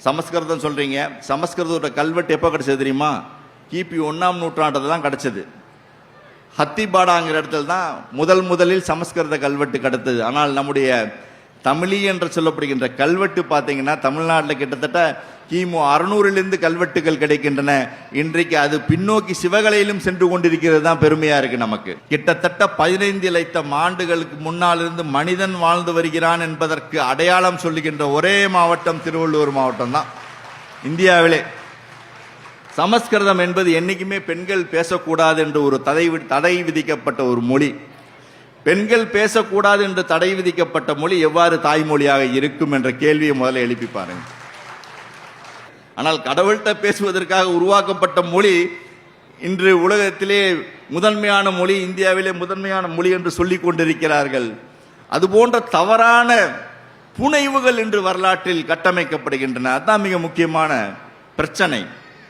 சமஸ்கிருதம் சொல்றீங்க, சமஸ்கிருதோட கல்வெட்டு எப்போ கிடைச்சது தெரியுமா? கிபி 1ஆம் நூற்றாண்டில் தான் கிடைச்சது. ஹத்திபாடாங்கிற இடத்துல தான் முதலில் சமஸ்கிருத கல்வெட்டு கிடைத்தது. ஆனால் நம்முடைய தமிழி என்று சொல்லப்படுகின்ற கல்வெட்டு பார்த்தீங்கன்னா தமிழ்நாட்டில் கிட்டத்தட்ட கிமு 600 கல்வெட்டுகள் கிடைக்கின்றன. இன்றைக்கு அது பின்னோக்கி சிவகலையிலும் சென்று கொண்டிருக்கிறது தான் பெருமையா இருக்கு நமக்கு. கிட்டத்தட்ட 15 லட்சம் ஆண்டுகளுக்கு முன்னால் இருந்து மனிதன் வாழ்ந்து வருகிறான் என்பதற்கு அடையாளம் சொல்லுகின்ற ஒரே மாவட்டம் திருவள்ளூர் மாவட்டம் தான் இந்தியாவிலே. சமஸ்கிருதம் என்பது என்னைக்குமே பெண்கள் பேசக்கூடாது என்று ஒரு தடை விதிக்கப்பட்ட ஒரு மொழி. பெண்கள் பேசக்கூடாது என்று தடை விதிக்கப்பட்ட மொழி எவ்வாறு தாய்மொழியாக இருக்கும் என்ற கேள்வியை முதல்ல எழுப்பி பாருங்க. ஆனால் கடவுள்கிட்ட பேசுவதற்காக உருவாக்கப்பட்ட மொழி இன்று உலகத்திலே முதன்மையான மொழி, இந்தியாவிலே முதன்மையான மொழி என்று சொல்லிக் கொண்டிருக்கிறார்கள். அதுபோன்ற தவறான புனைவுகள் இன்று வரலாற்றில் கட்டமைக்கப்படுகின்றன. அதுதான் மிக முக்கியமான பிரச்சனை.